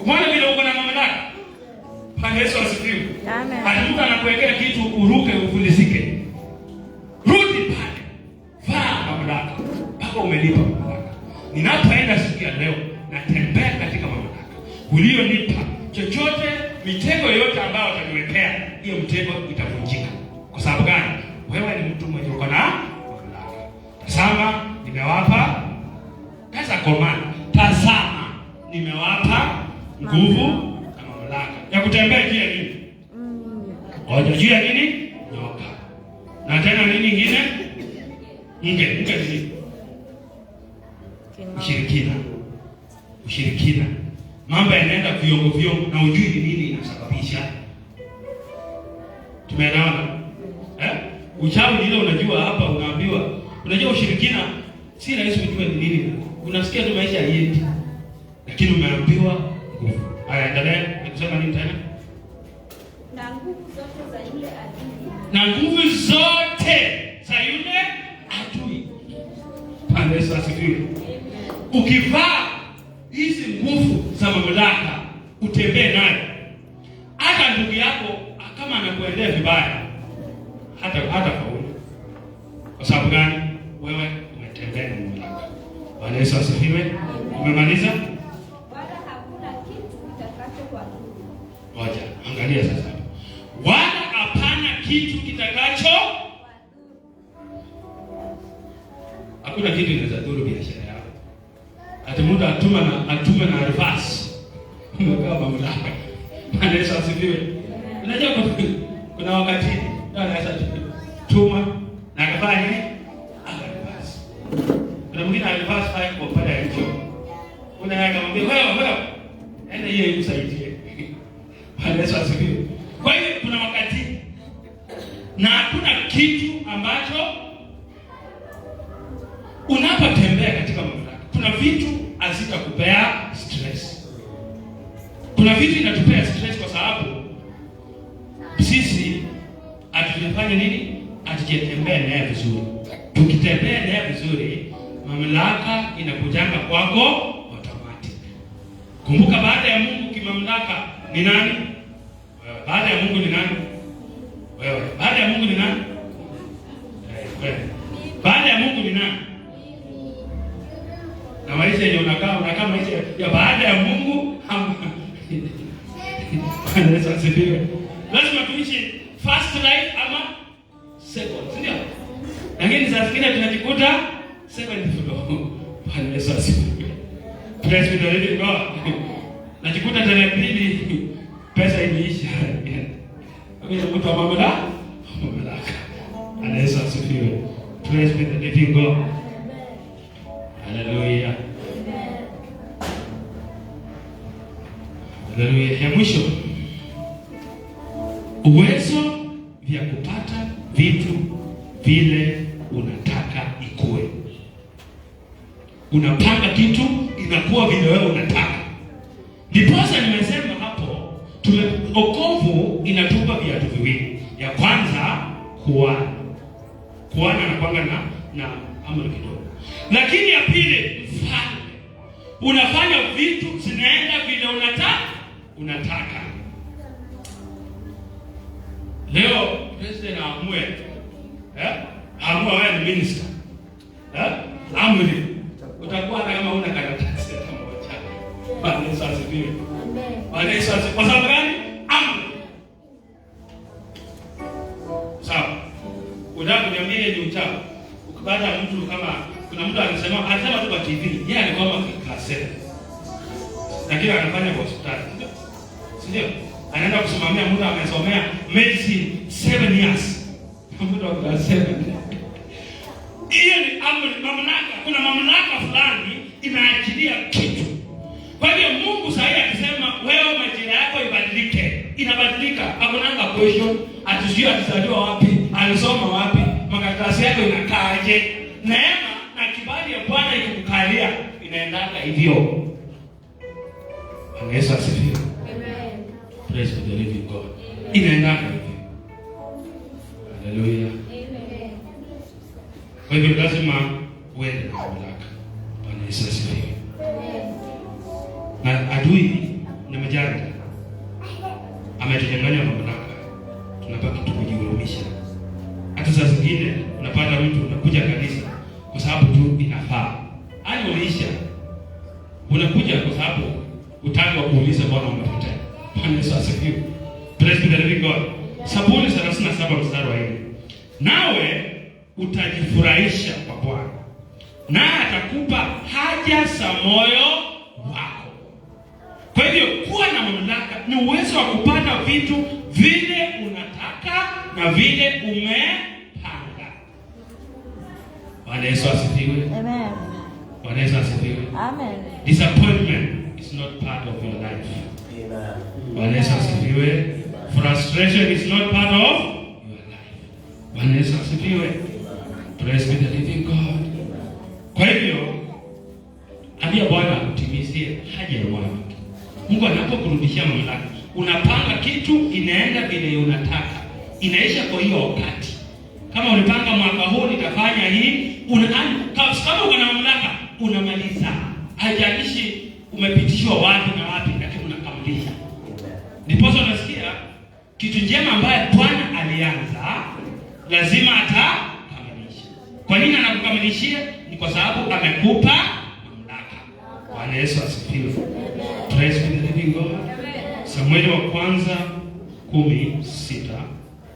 Umeona vile uko na mamlaka? Bwana Yesu asifiwe. Amen. Hata mtu anakuwekea kitu uruke ufundisike. Rudi pale. Vaa mamlaka. Mpaka umelipa mamlaka. Ninapoenda siku ya leo natembea katika mamlaka. Ulionipa chochote, mitego yote ambayo utaniwekea, hiyo mtego itavunjika. Kwa sababu gani? Wewe ni mtu mwenye uko na mamlaka. Tazama, nimewapa kaza komanda. Tazama, nimewapa nguvu na mamlaka ya kutembea juu ya nini? Juu ya nini? Nyoka. Na tena nini nyingine? Nge nini? Ushirikina. Mambo yanaenda viongo na ujui ni nini inasababisha. Tumeelewana? Uchawi ile unajua hapa unaambiwa. Unajua ushirikina si rahisi kujua ni nini. Unasikia tu maisha yetu. Lakini umeambiwa nguvu. Haya, endelea. Nikusema nini tena? Na nguvu zote za yule adui. Na nguvu zote za yule adui. Bwana Yesu asifiwe. Ukivaa hizi nguvu za mamlaka, utembee naye. Hata ndugu yako kama anakuendea vibaya, hata faulu. Kwa sababu gani? Wewe umetembea na mamlaka. Bwana Yesu asifiwe. Umemaliza? Wala hakuna kitu kitakacho kuadhuru. Ngoja, angalia sasa. Wala hapana kitu kitakacho. Hakuna kitu kinaweza dhuru biashara yako. Hata mtu atume na reverse. Umepewa mamlaka. Bwana Yesu asifiwe. Unajua kuna wakati anaweza tuma na akafanya nini? Reverse. Kuna mwingine reverse file kwa pale ya hicho. Unaweza kumwambia wewe enda hiyo ikusaidie. Bwana Yesu asifiwe. Kwa hiyo kuna wakati na hakuna kitu ambacho unapotembea katika mamlaka. Kuna vitu hazitakupea stress. Kuna vitu inatupea stress kwa sababu sisi hatujafanya nini? Hatujatembea naye vizuri. Tukitembea naye vizuri, mamlaka inakujanga kwako automatic. Kumbuka, baada ya Mungu kimamlaka ni nani? Baada ya Mungu ni nani? Wewe. Baada ya Mungu ni nani? Wewe. Baada ya Mungu ni nani? Na maisha yenye unakaa maisha ya baada ya Mungu. Bwana Yesu asifiwe. Lazima tuishi first life ama second, ndio? Lakini sasa zingine tunajikuta second floor. Bwana Yesu asifiwe. Praise the living God. Najikuta tarehe 2 pesa imeisha. Hakuna mtu wa mamlaka. Bwana Yesu asifiwe. Praise the living God. Hallelujah. Hallelujah. Ya mwisho, uwezo vya kupata vitu vile unataka ikue. Unapanga kitu inakuwa vile wewe unataka. Ndiposa nimesema hapo, wokovu inatupa viatu viwili. Ya kwanza kuana na kwanga na amri kidogo. Lakini ya pili, mfano. Unafanya vitu zinaenda vile unataka. Leo president aamue, aamue wewe ni minister. Amri. Utakuwa hata kama una karatasi hata moja. Bwana Yesu asifiwe. Amen. Bwana Yesu asifiwe. Kwa sababu gani? Amri. Sawa. Unataka kuniambia ni uchawi. Ukipata mtu kama kuna mtu anasema tu kwa TV, yeye alikuwa class 7. Lakini anafanya kwa hospitali. Ndio? Anaenda kusimamia mtu amesomea medicine 7 years. Mtu wa class 7. Hiyo ni amri, mamlaka. Kuna mamlaka fulani inaachilia kitu. Kwa hiyo Mungu sasa akisema wewe majira yako ibadilike, inabadilika. Hakunanga question, atujui atazaliwa wapi, alisoma wapi, makaratasi yako inakaaje. Neema na kibali ya Bwana ikikukalia inaendanga hivyo. Bwana Yesu asifiwe. Amen. Praise the living God. Inaendanga hivyo. Hallelujah. Amen. Kwa hivyo lazima uende na mamlaka. Bwana Yesu asifiwe. Amen. Na adui na janja ametunyang'anya mamlaka, tunabaki tukujihurumisha. Hata saa zingine unapata mtu unakuja kanisa kwa sababu tu inafaa. Hali uliisha. Unakuja kwa sababu utaki wa kuuliza Bwana umepotea. Bwana Yesu asifiwe. Praise be the living God. Zaburi 37 mstari wa 4. Nawe utajifurahisha kwa Bwana, naye atakupa haja za moyo wako. Kwa hivyo kuwa na mamlaka ni uwezo wa kupata vitu vile unataka na vile umepanga. Bwana Yesu asifiwe. Amen. Bwana Yesu asifiwe. Amen. Disappointment is not part of your life. Amen. Bwana Yesu asifiwe. Frustration is not part of your life. Bwana Yesu asifiwe. Praise be the living God. Kwa hivyo ambia Bwana utimizie haja ya moyo wako. Mungu anapokurudishia mamlaka, unapanga kitu inaenda vile unataka. Inaisha kwa hiyo wakati. Kama ulipanga mwaka huu nitafanya hii, kama uko na mamlaka unamaliza. Haijalishi umepitishwa wapi na wapi, lakini unakamilisha. Ndipo unasikia kitu njema ambaye Bwana alianza lazima atakamilisha. Kwa nini anakukamilishia? Ni kwa sababu amekupa mamlaka. Bwana Yesu asifiwe. Praise be the living God. Samueli wa kwanza 16.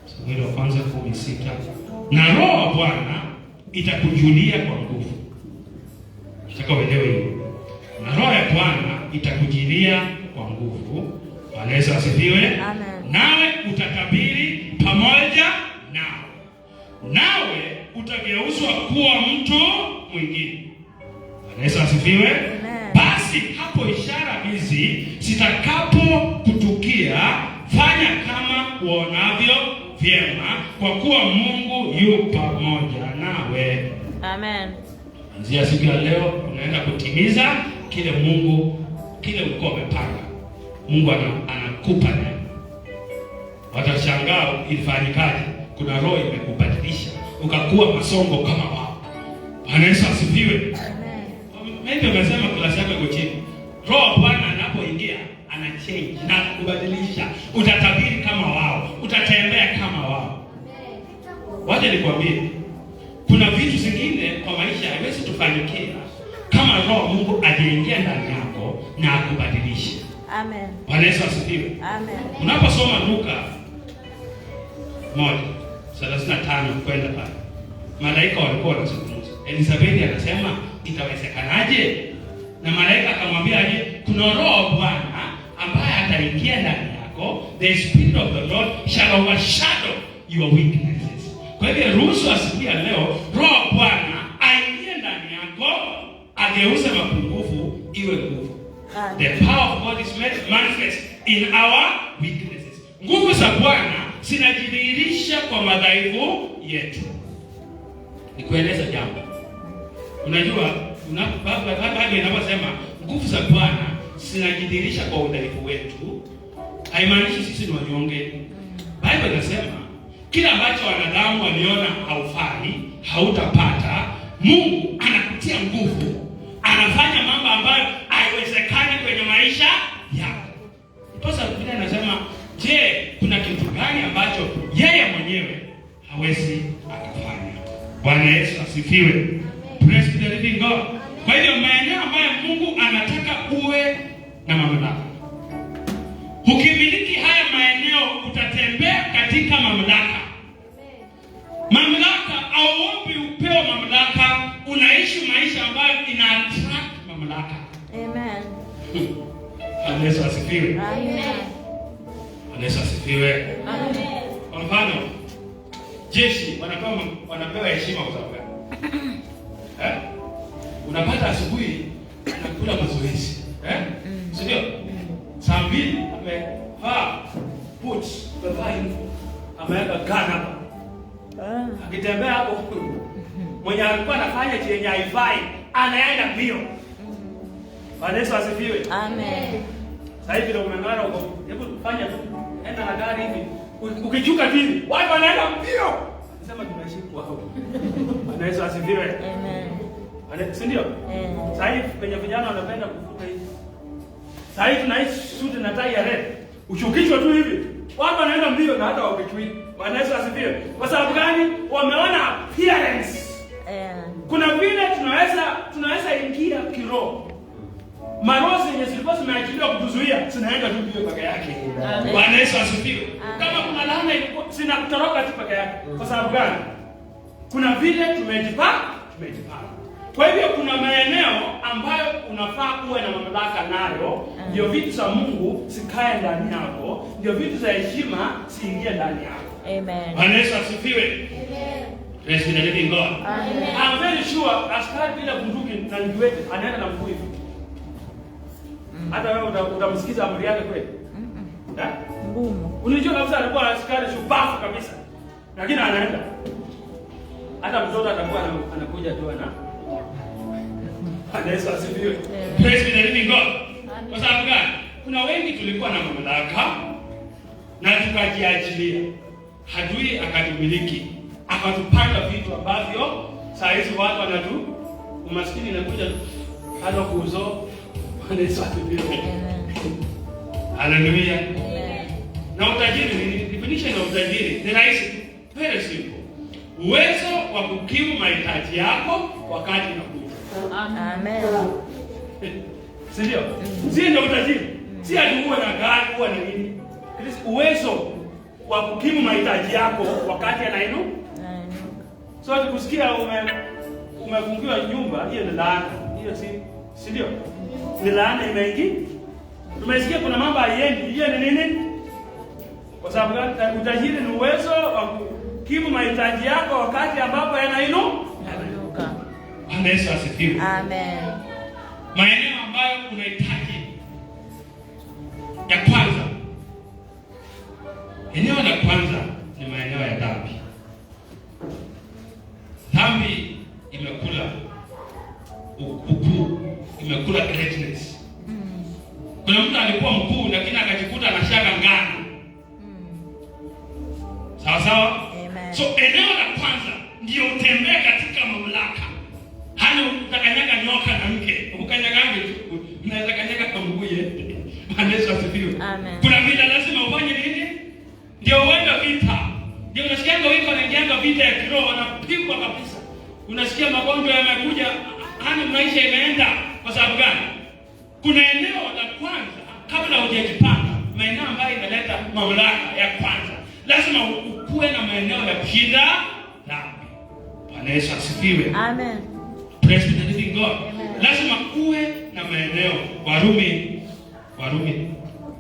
Samueli wa kwanza 16. Na Roho wa Bwana itakujulia kwa nguvu. Nataka uelewe hiyo. Na Roho ya Bwana itakujilia kwa nguvu. Bwana Yesu asifiwe. Amen. Nawe utatabiri pamoja nao. Nawe utageuzwa kuwa mtu mwingine. Bwana Yesu asifiwe. Amen. Basi hapo ishara hizi zitakapokutukia, fanya kama uonavyo vyema, kwa kuwa Mungu yu pamoja nawe. Amen. Anzia siku ya leo unaenda kutimiza kile ulikuwa umepanga. Mungu anakupa neno. Watashangaa ilifanyikaje. Kuna roho imekubadilisha ukakuwa masongo kama wao. Bwana Yesu asifiwe. Amen. Maybe umesema klasi yako iko chini. Roho Bwana anapoingia ana change na kubadilisha. Utatabiri kama wao, utatembea kama wao. Wacha nikwambie, kuna vitu zingine kwa maisha haiwezi tufanikia kama Roho Mungu ajaingia ndani yako na akubadilishe. Amen. Bwana Yesu asifiwe. Amen. Unaposoma Luka 1:35 kwenda pale, malaika walikuwa wanazungumza. Elizabeth anasema itawezekanaje? Na malaika akamwambia aje, kuna Roho Bwana ambaye ataingia ndani yako, the spirit of the Lord shall overshadow your weaknesses. Kwa hivyo ruhusu asubuhi ya leo Roho Bwana aingie ndani yako, ageuze mapungufu iwe nguvu. The power of God is made manifest in our weaknesses. Nguvu za Bwana zinajidhihirisha kwa madhaifu yetu. Nikueleza jambo. Unajua, Biblia inaposema nguvu za Bwana zinajidhihirisha kwa udhaifu wetu, haimaanishi sisi ni wanyonge. Biblia inasema kila ambacho wanadamu waliona haufai, hautapata, Mungu anakutia nguvu, anafanya mambo ambayo haiwezekani kwenye maisha yako. Sasa Biblia inasema, je, kuna kitu gani ambacho yeye mwenyewe hawezi akafanya? Bwana Yesu asifiwe. Praise the living God. Kwa hivyo maeneo ambayo Mungu anataka uwe na mamlaka. Ukimiliki haya maeneo utatembea katika mamlaka. Mamlaka auombi upewe mamlaka, unaishi maisha ambayo ina attract mamlaka. Amen. Bwana Yesu asifiwe. Amen. Bwana Yesu asifiwe. Amen. Kwa mfano, jeshi wanapewa heshima kwa sababu unapata asubuhi anakula mazoezi. Sio? Saa 2 amevaa boots, ameweka gun hapa. Akitembea hapo mwenye alikuwa anafanya chenye haifai anaenda mbio. Bwana Yesu asifiwe. Amen. Sasa hivi ndio unang'ara huko. Hebu fanya tu. Enda na gari hivi. Ukichuka hivi, watu wanaenda mbio. Nasema tunashikwa hapo. Bwana Yesu asifiwe. Amen. Si ndio? Amen. Sasa hivi kwenye vijana wanapenda kuvuta hivi. Sasa hivi tunaishi suti na tai ya red. Ushukishwa tu hivi. Watu wanaenda mbio na hata wamechui. Bwana Yesu asifiwe. Kwa sababu gani? Wameona appearance. Kuna vile tunaweza ingia kiroho. Marozi yenye zilikuwa zimeachiliwa kutuzuia, zinaenda tu mbio peke yake. Bwana Yesu asifiwe. Kama kuna laana ilikuwa zinakutoroka tu peke yake. Kwa sababu gani? Kuna vile tumejipanga. Kwa hivyo kuna maeneo ambayo unafaa kuwe na mamlaka nayo, ndio vitu za Mungu zikae ndani yako, ndio vitu za heshima ziingie ndani yako. Amen. Bwana Yesu asifiwe. Amen. Praise the living God. Amen. I'm very sure askari bila bunduki na niweke anaenda na mguu hivi. Hata wewe utamsikiza amri yake kweli? Ngumu. Unajua kabisa alikuwa askari shupavu kabisa. Lakini anaenda. Hata mtoto atakuwa anakuja tu ana. Yesu asifiwe. Praise the living God. Kwa sababu gani? Kuna wengi tulikuwa na mamlaka na tukajiachilia. Adui akatumiliki. Akatupanga vitu ambavyo saa hizi watu wanatu umaskini inakuja hata kuuzo. Yesu asifiwe. Hallelujah. Na utajiri ni definition of utajiri. Ni rahisi. Very simple. Uwezo wa kukimu mahitaji yako wakati unakuja. Amen. Si ndio? Si ndio utajiri? Si ati uwe na gari, uwe na nini? Uwezo wa kukimu mahitaji yako wakati anainuka. So kusikia umefungiwa nyumba, hiyo ni laana. Hiyo si ndio? Ni laana imeingia. Tumesikia kuna mambo hayendi. Hiyo ni nini? Kwa sababu utajiri ni uwezo wa kukimu mahitaji yako wakati ambapo yanainuka. Bwana Yesu asifiwe. Amen. Maeneo ambayo unahitaji ya kwanza. Eneo la kwanza ni maeneo ya dhambi. Dhambi imekula ukuu, imekula greatness. Kuna mtu alikuwa mkuu lakini akajikuta anashaka ngano. Sawa sawa? Amen. So eneo la kwanza ndio utembee katika mamlaka. Hana utakanyaga nyoka na mke. Ukanyagange unaweza kanyaga kwa mguu yetu. Bwana Yesu asifiwe. Amen. Kuna vita lazima ufanye nini? Ndio uende vita. Ndio unasikia wiko wanaingia vita ya kiroho wanapigwa kabisa. Unasikia magonjwa yamekuja, hana maisha imeenda kwa sababu gani? Kuna eneo la kwanza kabla hujajipanga, maeneo ambayo inaleta mamlaka ya kwanza. Lazima ukuwe na maeneo ya kushinda dhambi. Bwana Yesu asifiwe. Amen. Praise the living God. Lazima kuwe na maeneo. Warumi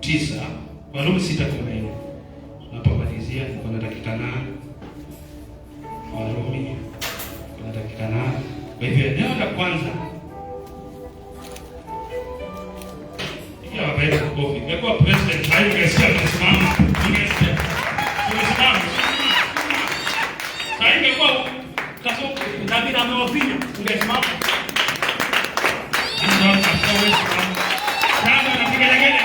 9, Warumi 6:4. Tunapomalizia kuna dakika 8. Warumi kuna dakika 8. Kwa hivyo eneo la kwanza ikiwa wabaida kofi. Ingekuwa president hayo ingesikia tunasimama. Ingesikia. Tunasimama. Sasa ingekuwa kasoko David amewafinya. Ungesimama. Ndio sasa wewe simama. Sasa napiga legele.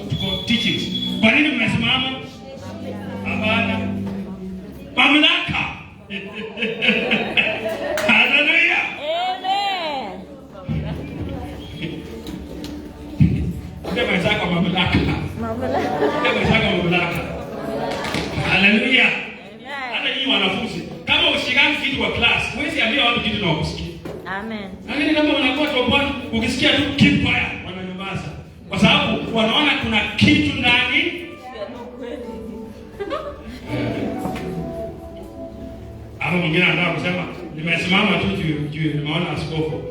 Tuko teachings. Kwa nini mmesimama? Hapana. Mamlaka. Hallelujah. Amen. Ndio mzako mamlaka. Mamlaka. Ndio mzako mamlaka. Hallelujah. Amen. Hata nyinyi wanafunzi, kama ushikani kitu kwa class, huwezi ambia watu kitu na wakusikia. Amen. Lakini kama unakuwa topani, ukisikia tu keep quiet, wananyamaza. Kwa sababu wanaona kuna kitu ndani. Hapo mwingine anataka kusema nimesimama tu juu nimeona askofu.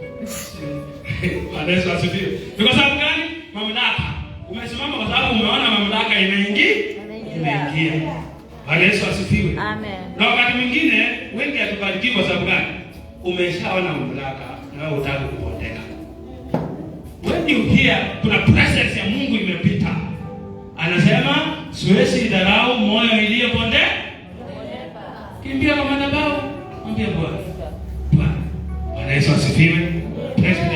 Bwana Yesu asifiwe. Kwa sababu gani? Mamlaka. Umesimama kwa sababu umeona mamlaka imeingia. Bwana Yesu asifiwe. Amen. Na wakati mwingine wengi hatubarikiwi kwa sababu gani? Umeshaona mamlaka na wewe unataka kuondeka. When you hear kuna presence ya Mungu imepita. Anasema siwezi dharau moyo iliyoponde. Kimbia kwa madhabahu. Mwambie Bwana. Bwana Yesu asifiwe.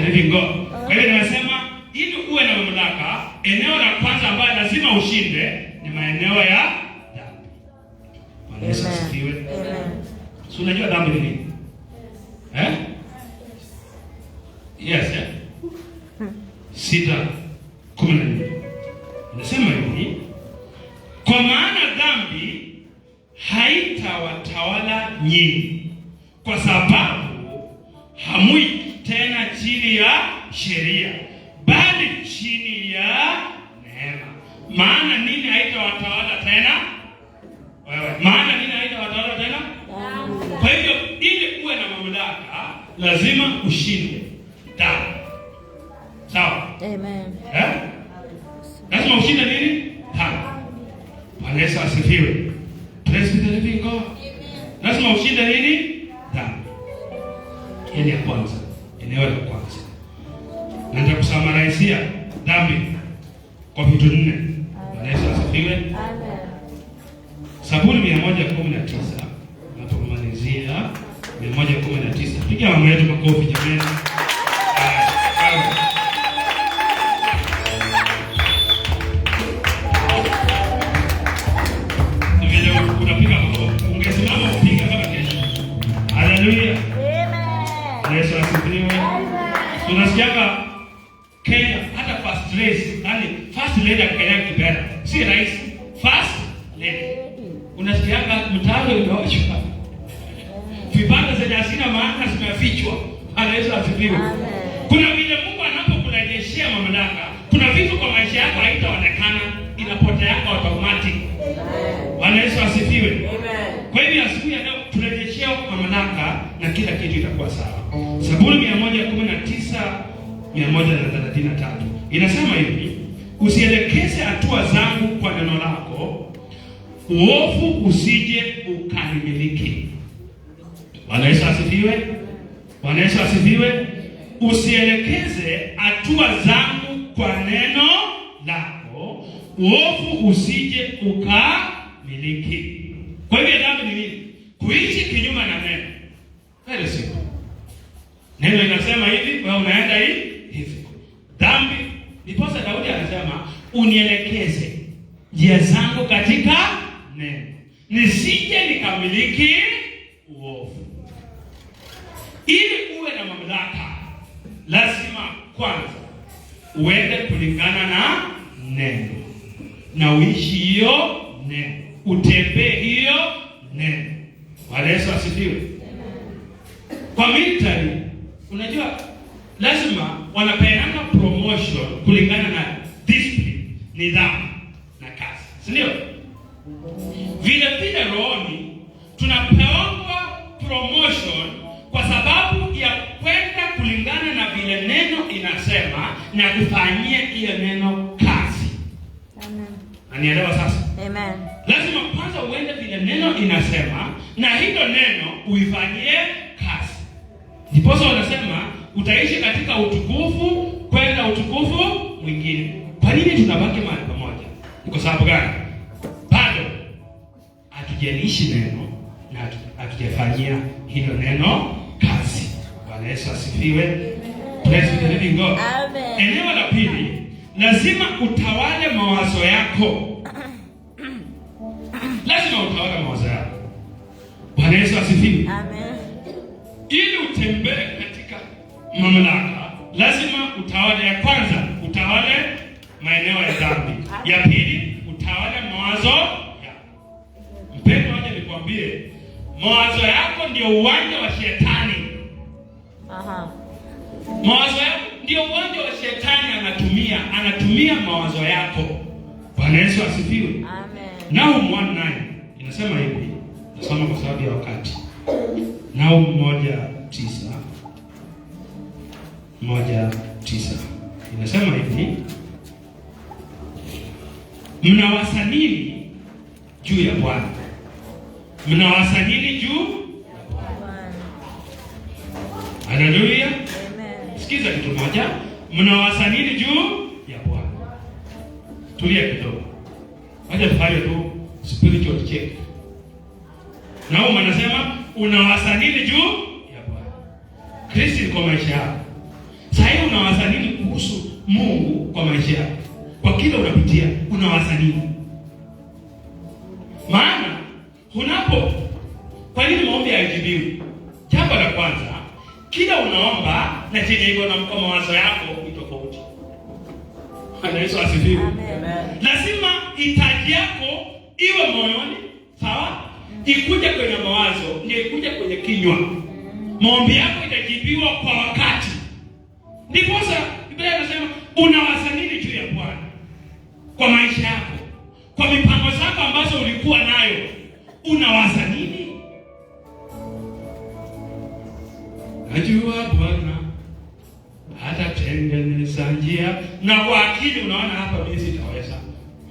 the living God. Kwa hiyo nimesema ili uwe na mamlaka, eneo la kwanza ambalo lazima ushinde ni maeneo ya dhambi. Bwana Yesu asifiwe. Amen. Si unajua dhambi ni nini? Yes, 6:14. Nasema hivi, kwa maana dhambi haitawatawala nyinyi, kwa sababu hamui tena chini ya sheria, bali chini ya neema. Maana nini haitawatawala tena? Wewe. Maana nini haitawatawala tena? Kwa hivyo ili uwe na mamlaka lazima ushinde dhambi. Sawa? Amen. Lazima ushinde nini? Dhambi. Bwana Yesu asifiwe. Praise the living God. Lazima ushinde nini? Dhambi. Hili ya kwanza. Eneo la kwanza. Na nitakusamaraizia dhambi kwa vitu 4. Bwana Yesu asifiwe. Amen. Zaburi 119. Napomalizia 119. Piga mama yetu makofi jamani. Unapiga makofi. Ungesimama kupiga kama kesho. Haleluya. Amen. Yesu asifiwe. Tunasikianga Kenya hata first race, yani first lady Kenya kibera. Si rais, first lady. Unasikianga mtawe unaoshwa. Vipande zenye hasina maana zimefichwa. Yesu asifiwe. Kuna vile Mungu anapokurejeshea mamlaka, kuna vitu kwa maisha yako haitaonekana, inapotea automatic. Bwana Yesu asifiwe. Amen. Kwa hivyo asubuhi ya leo turejeshea mamlaka na kila kitu itakuwa sawa. Zaburi 119:133 inasema hivi, usielekeze hatua zangu kwa neno lako, uovu usije ukanimiliki. Bwana Yesu asifiwe. Bwana Yesu asifiwe. Usielekeze hatua zangu kwa neno lako, uovu usije ukamiliki. Kwa hivyo dhambi ni nini? Kuishi kinyume na neno. Very simple. Neno linasema hivi, wewe unaenda hivi. Dhambi, ndiposa Daudi anasema unielekeze njia zangu katika neno, nisije nikamiliki uovu. Ili uwe na mamlaka, lazima kwanza uende kulingana na neno na uishi hiyo neno, utembee hiyo neno. Bwana Yesu asifiwe. Kwa military, unajua lazima wanapeana promotion kulingana na discipline, nidhamu na kazi. Si ndio? Vile vile rohoni tunapewa promotion kwa sababu ya kwenda kulingana na vile neno inasema na kufanyia hiyo neno kazi. Amen. Anielewa sasa? Amen. Lazima kwanza uende vile neno inasema na hilo neno uifanyie kazi. Ndiposa wanasema utaishi katika utukufu kwenda utukufu mwingine. Kwa nini tunabaki mahali pamoja? Kwa sababu gani? Bado hatujaliishi neno na hatujafanyia hilo neno kazi. Bwana Yesu asifiwe. Praise the living God. Amen. Eneo la pili, lazima utawale mawazo yako. Lazima utawale mawazo yako. Bwana Yesu asifiwe. Amen. Ili utembee katika mamlaka, lazima utawale. Ya kwanza, utawale maeneo ya dhambi. Ya pili, utawale mawazo yako. Mpendwa, waje nikwambie, mawazo yako ndio uwanja wa shetani. Mawazo yako ndio uwanja wa shetani, anatumia mawazo yako. Bwana Yesu asifiwe. Amen. Naum 1:9 inasema hivi. Nasoma kwa sababu ya wakati. Naum 1:9 inasema hivi, mnawasa nini juu ya Bwana? Mnawasa nini juu ya Bwana? Haleluya. Amen. Sikiza kitu moja, mnawasa nini juu ya Bwana? Tulia kidogo. Wacha tufanye tu spiritual check. Naum anasema unawasa nini juu ya Bwana? Kristo kwa maisha yako. Sasa unawaza nini kuhusu Mungu kwa maisha yako? Kwa kile unapitia unawaza nini? Maana kwa nini maombi hayajibiwi? Jambo la kwanza, kila unaomba na chenye iko na mawazo yako ni tofauti. Bwana Yesu asifiwe. Amen. Lazima hitaji yako iwe moyoni, sawa? Ikuje kwenye mawazo, ndio ikuje kwenye kinywa. Maombi yako itajibiwa kwa wakati. Ndipo sasa Biblia inasema unawaza nini juu ya Bwana? Kwa maisha yako, kwa mipango zako ambazo ulikuwa nayo, unawaza nini? Najua Bwana atatengeneza njia, na kwa akili unaona hapa mimi sitaweza.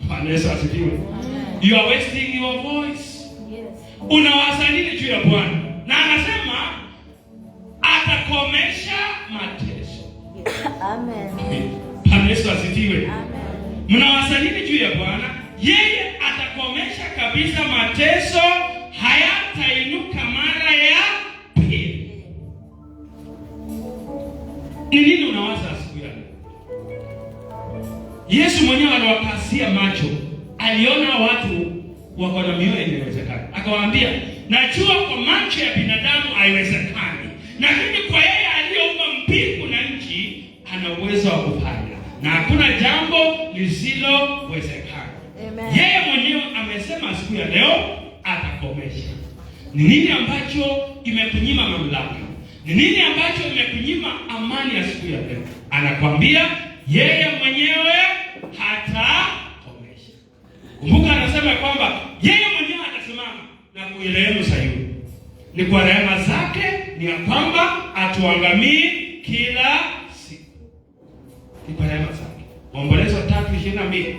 Bwana Yesu asifiwe. You are wasting your voice. Yes. Unawaza nini juu ya Bwana? Na anasema atakomesha mateso. Amen. Bwana Yesu asifiwe. Amen. Mnawaza nini juu ya Bwana? Yeye atakomesha kabisa mateso, hayatainuka mara ya pili. Ni nini unawaza siku ya leo? Yesu mwenyewe aliwakasia macho. Aliona watu wako na mioyo inawezekana. Akawaambia, najua kwa macho ya binadamu haiwezekani, lakini kwa yeye aliyeumba mbingu na nchi ana uwezo wa kufanya, na hakuna jambo lisilowezekana. Yeye mwenyewe amesema siku ya leo atakomesha. Ni nini ambacho imekunyima mamlaka? Ni nini ambacho imekunyima amani ya siku ya leo? Anakwambia yeye mwenyewe hatakomesha. Kumbuka anasema kwamba yeye mwenyewe atasimama na kuirehemu Sayuni. Ni kwa rehema zake ni ya kwamba atuangamii kila siku. Ni kwa rehema zake. Maombolezo 3:22.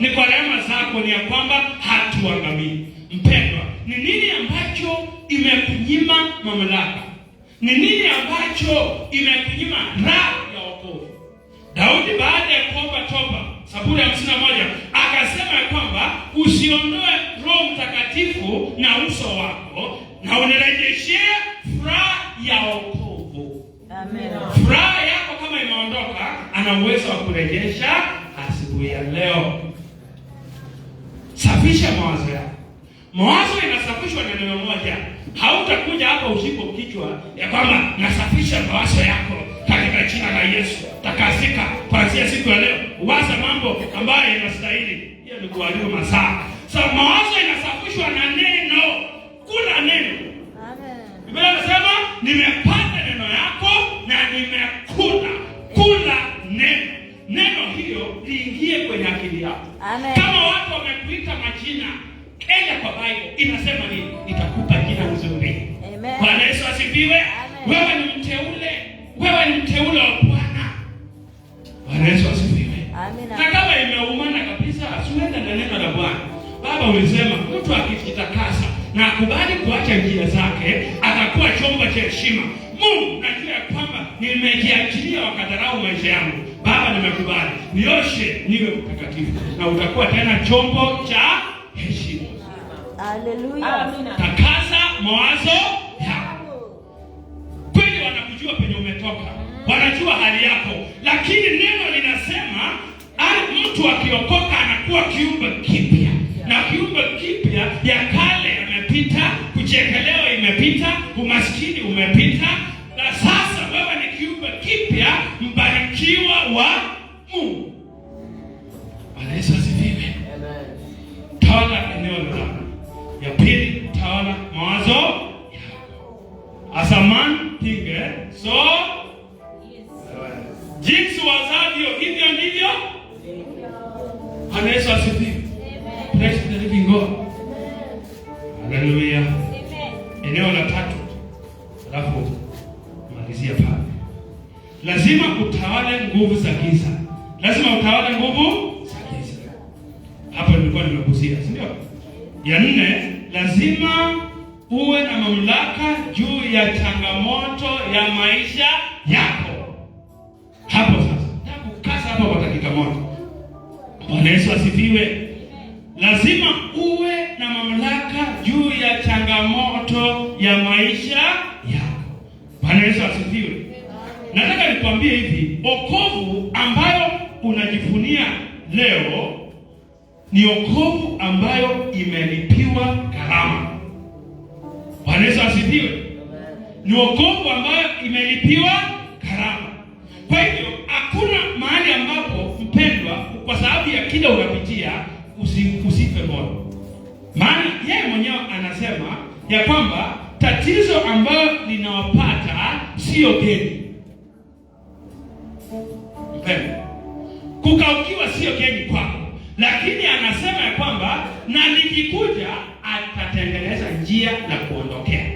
Ni kwa rehema zako ni ya kwamba hatuangamii. Mpendwa, ni nini ambacho imekunyima mamlaka? Ni nini ambacho imekunyima raha ya wokovu? Daudi baada ya kuomba toba, Zaburi 51, akasema kwamba usiondoe Roho Mtakatifu na uso wako, na unirejeshie furaha ya wokovu. Amen. Furaha yako kama imeondoka, ana uwezo wa kurejesha asubuhi ya leo. Safisha mawazo yako. Mawazo inasafishwa na neno moja. Hautakuja hapa usipo kichwa ya kwamba nasafisha mawazo yako katika jina la Yesu. Takasika kuanzia siku ya leo. Uwaza mambo ambayo yanastahili. Hiyo ni kuharibu masaa. Sasa mawazo inasafishwa na neno. Kula neno. Amen. Biblia inasema nimepata neno yako na nimekula. Kula neno. Neno hiyo liingie kwenye akili yako. Amen. Kama watu wamekuita majina, enda kwa Bible inasema nini? Nitakupa jina nzuri. Amen. Bwana Yesu asifiwe. Wewe ni mteule. Wewe ni mteule wa Bwana. Bwana Yesu asifiwe. Amina. Na kama imeumana kabisa, usiende na neno la Bwana. Baba ulisema mtu akijitakasa na akubali kuacha njia zake, atakuwa chombo cha heshima. Mungu, najua kwamba nimejiachilia wakadharau maisha yangu. Baba nimekubali. Nioshe niwe mtakatifu na utakuwa tena chombo cha heshima. Haleluya. Amina. Takasa mawazo yako. Kweli wanakujua penye umetoka. Wanajua hali yako. Lakini neno linasema mtu akiokoka anakuwa kiumbe kipya. Na kiumbe kipya ya kale yamepita, kuchekelewa imepita, umaskini umepita, na sasa wewe ni kiumbe kipya, mbarikiwa wa Mungu. Bwana Yesu asifiwe. Amen. Tawala eneo lako. Ya pili, tawala mawazo yako. As a man think, so jinsi wazavyo hivyo ndivyo. Bwana Yesu asifiwe. Praise the living God. Hallelujah. Eneo la tatu. Alafu malizia pale. Lazima utawale nguvu za giza. Lazima utawale nguvu za giza. Hapo nilikuwa nimekusia, si ndio? Ya 4, lazima uwe na mamlaka juu ya changamoto ya maisha yako. Hapo sasa, nakukaza hapo kwa dakika moja. Bwana Yesu asifiwe. Lazima uwe na mamlaka juu ya changamoto ya maisha yako. Bwana Yesu asifiwe. Nataka nikwambie hivi, wokovu ambayo unajifunia leo ni wokovu ambayo imelipiwa gharama. Bwana Yesu asifiwe. Ni wokovu ambayo imelipiwa gharama. Kwa hivyo hakuna mahali ambapo mpendwa, kwa sababu ya kile unapitia usife moyo. Maana yeye mwenyewe anasema ya kwamba tatizo ambayo linawapata sio geni. Mpendwa, kukaukiwa sio geni kwako, lakini anasema ya kwamba na nikikuja atatengeneza njia la kuondokea.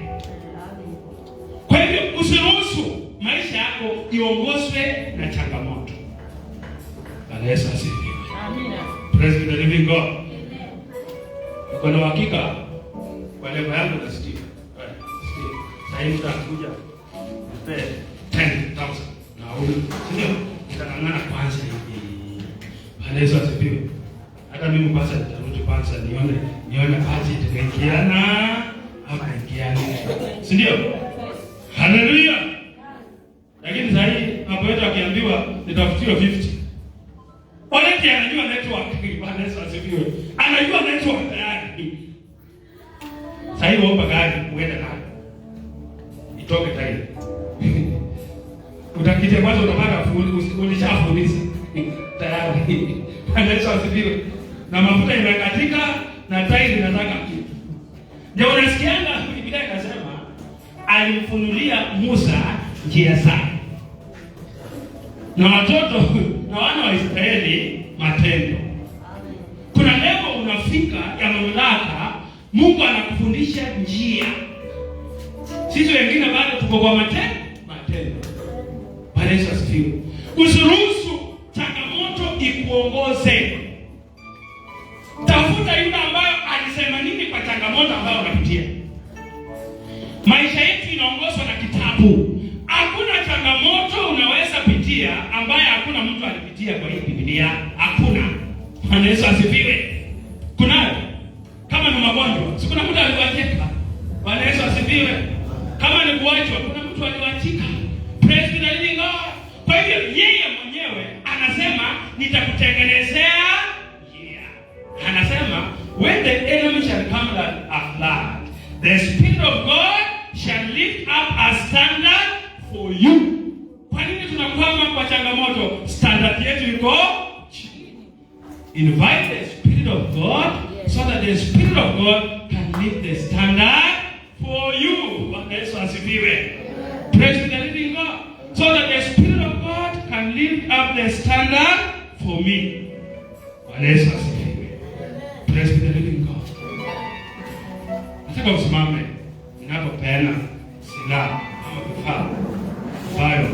Kwa hivyo usiruhusu maisha yako iongozwe na changamoto. Bwana Yesu asifiwe. Amina. Praise the living God. Kwa na hakika kwa leo yangu na Steve. Sasa hivi tutakuja pay 10,000 na huyu sio kitangana kwanza hivi. Bwana Yesu asifiwe. Hata mimi kwanza nitarudi kwanza nione budget itaingiana ama ingiana. Si ndio? Haleluya. Lakini sasa hii hapo yetu akiambiwa nitafutiwa 50. Wale anajua network. Bwana Yesu asifiwe. Anajua network tayari. Sasa hivi omba gari uende nayo. Itoke tayari. Utakite kwanza utapata ulishafundisha tayari. Bwana Yesu asifiwe. Na mafuta imekatika na tairi inataka kitu. Ndio unasikianga Biblia inasema alimfunulia Musa njia zake. Na watoto na wana wa Israeli matendo. Kuna level unafika ya mamlaka, Mungu anakufundisha njia. Sisi wengine bado tuko kwa matendo. Bwana Yesu asifiwe. Usiruhusu changamoto ikuongoze. Tafuta yule ambaye alisema nini kwa changamoto ambayo unapitia. Maisha yetu inaongozwa na kitabu. Hakuna changamoto unaweza pitia ambaye hakuna mtu alipitia kwa hii Biblia. Hakuna. Bwana Yesu asifiwe. Kunayo. Kama ni magonjwa, si kuna mtu aliwacheka. Bwana Yesu asifiwe. Kama ni kuachwa, kuna mtu aliwachika. Praise the living God. Kwa hivyo yeye mwenyewe anasema nitakutengenezea njia. Anasema when the enemy shall come like a flood, the Spirit of God shall lift up a standard for you. Kwa nini tunakwama kwa changamoto? Standard yetu iko chini. Invite the Spirit of God so that the Spirit of God can lift the standard for you. Bwana Yesu asifiwe. Praise the living God. So that the Spirit of God can lift up the standard for me. Bwana Yesu asifiwe. Praise the living God. Nataka usimame ninapopeana silaha ama vifaa ambayo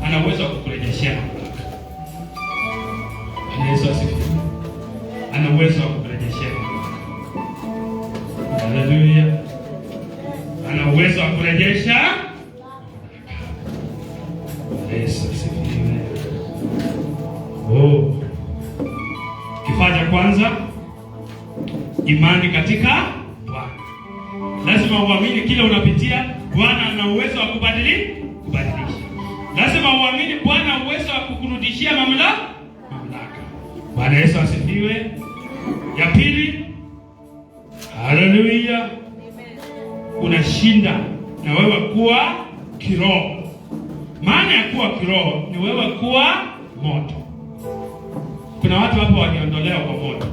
anaweza kukurejeshea mamlaka. Bwana Yesu asifiwe. Anaweza kukurejeshea mamlaka. Haleluya. Anaweza kurejesha mamlaka. Yesu asifiwe. Kifaa cha kwanza, imani katika Bwana. Lazima uamini kile unapitia Bwana ana uwezo wa kubadilisha. Lazima uamini Bwana ana uwezo wa kukurudishia mamlaka. Bwana Yesu asifiwe. Ya pili, haleluya. Unashinda na wewe kuwa kiroho. Maana ya kuwa kiroho ni wewe kuwa moto. Kuna watu hapo waliondolewa kwa moto.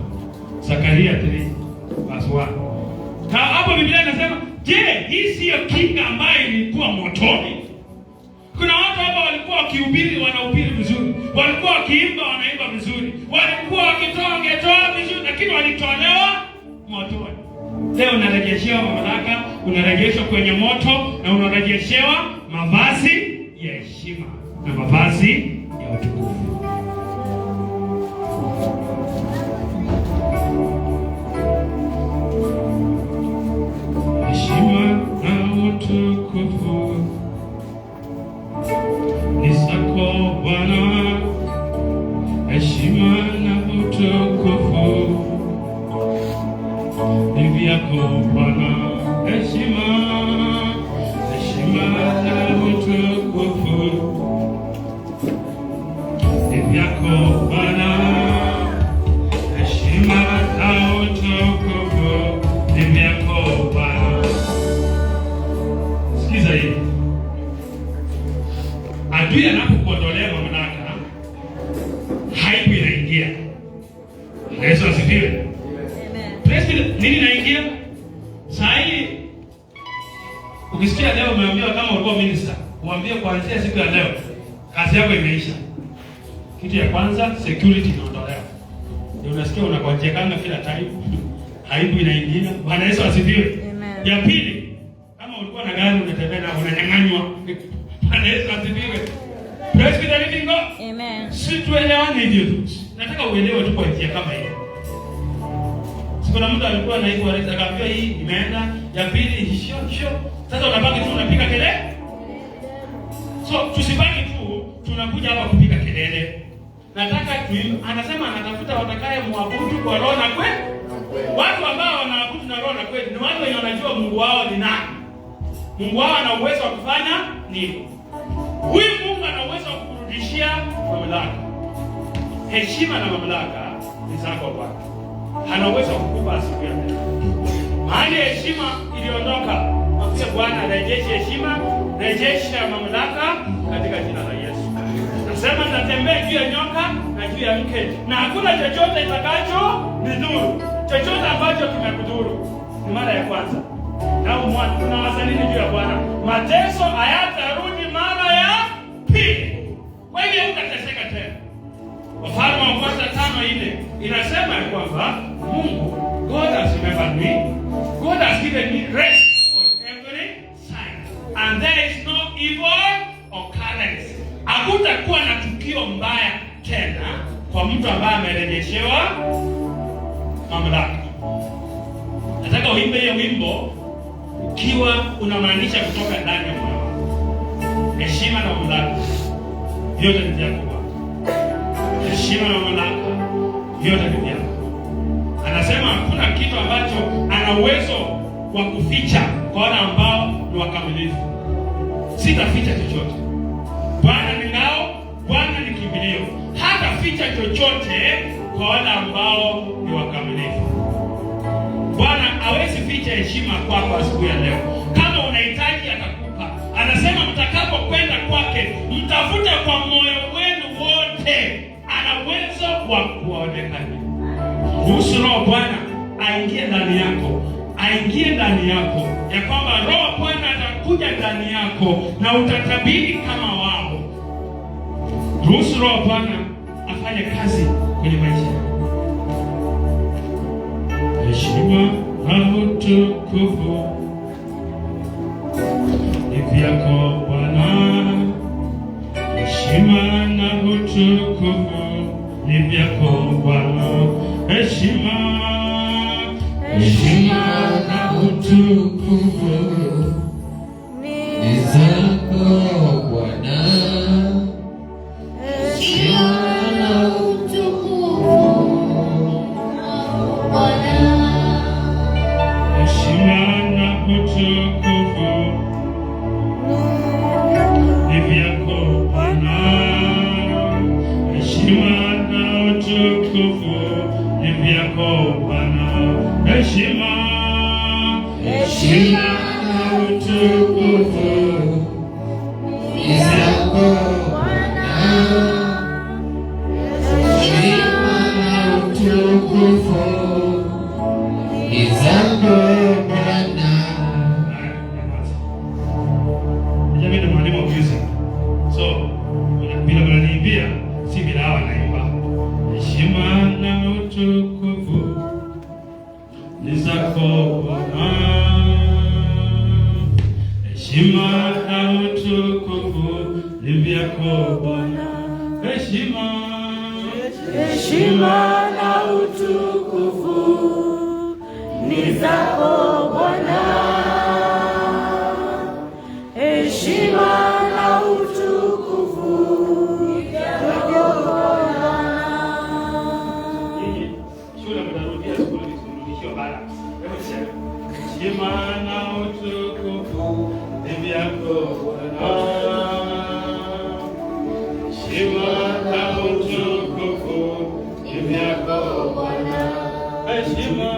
Zakaria 3:1. Na hapo Biblia inasema, je, hii sio kinga ambayo ilikuwa motoni? Kuna watu hapo walikuwa wakihubiri, wanahubiri vizuri. Walikuwa wakiimba, wanaimba vizuri. Walikuwa wakitoa vizuri, lakini walitolewa motoni. Leo unarejeshewa mamlaka, unarejeshwa kwenye moto na unarejeshewa mavazi ya heshima na mavazi ya utukufu. Heshima na utukufu ni zako Bwana. Heshima na utukufu ni vyako Bwana. Heshima Sikiza hii. Adui anapokuondolea mamlaka, haibu inaingia. Yesu asifiwe. Amen. Praise God. Nini inaingia? Saa hii ukisikia leo umeambiwa kama ulikuwa minister, uambie kuanzia siku ya leo kazi yako imeisha. Kitu ya kwanza, security inaondolewa. Ndio unasikia unakonjekana kila time. Haibu inaingia. Bwana Yesu asifiwe. Amen. Ya pili, kama ulikuwa na gari unatembea na unanyang'anywa. Bwana Yesu asifiwe. Praise the living God. Amen. Si tuelewane hivyo tu. Nataka uelewe tu kwa njia kama hiyo. Sikuna mtu alikuwa na hivyo akaambia hii imeenda, ya pili sio. Sasa unabaki tu unapiga kelele. So tusibaki tu tunakuja hapa kupiga kelele. Nataka anasema anatafuta watakaye muabudu kwa roho na kweli. Watu ambao wanaabudu na roho na kweli ni watu wenye wanajua Mungu wao ni nani. Mungu wao ana uwezo wa kufanya nini? Huyu Mungu ana uwezo wa kurudishia mamlaka. Heshima na mamlaka ni zako Bwana. Hana uwezo wa kukupa siku ya leo. Mahali heshima iliondoka, mwambie Bwana arejeshe heshima, rejesha mamlaka katika jina la Yesu. Nasema nitatembea juu ya nyoka na juu ya mke, na hakuna chochote kitakacho nidhuru. Chochote ambacho kimekudhuru ni mara ya kwanza. Na unawaza nini juu ya Bwana? Mateso hayatarudi mara ya pili. Kwa hivyo utateseka tena. Wafalme wa kwanza 5:4 inasema ya kwamba Mungu, God has remembered me. God has given me rest on every side. And there is no evil occurrence. Hakutakuwa na tukio mbaya tena kwa mtu ambaye amerejeshewa mamlaka. Nataka uimbe hiyo wimbo ukiwa unamaanisha kutoka ndani ya moyo wako. Heshima na mamlaka yote ni yako Bwana. Heshima na mamlaka yote ni yako. Anasema hakuna kitu ambacho ana uwezo wa kuficha kwa wale ambao ni wakamilifu. Sitaficha chochote. Bwana ni ngao, Bwana ni kimbilio. Hata ficha chochote kwa wale ambao ni wakamilifu. Bwana hawezi ficha heshima kwako asubuhi ya leo. Kama unahitaji atakupa. Anasema mtakapokwenda kwake, mtafute kwa moyo wenu wote. Ana uwezo wa kuonekana. Ruhusu Roho Bwana aingie ndani yako. Aingie ndani yako. Ya kwamba Roho Bwana atakuja ndani yako na utatabiri kama wao. Ruhusu Roho Bwana afanye kazi kwenye maisha yako. Heshima na utukufu ni vyako Bwana. Heshima na utukufu ni vyako Bwana. Heshima na utukufu ni zako Bwana. Heshima na utukufu Bwana. Heshima na utukufu ni vyako Bwana. Heshima na utukufu ni vyako Bwana. Heshima na utukufu ni zako Bwana. Heshima na utukufu ni zako Bwana. Jamii ni mwalimu wa music. So, bila mnaniimbia, si bila hawa naimba. Heshima na utukufu ni zako Bwana. Heshima na utukufu ni vyako Bwana. Heshima na utukufu ni zako Bwana. Heshima na utukufu ni vyako Bwana. Shule mtarudia kurudishwa bara. Heshima na utukufu ni vyako Bwana. Heshima na utukufu ni vyako Bwana. Heshima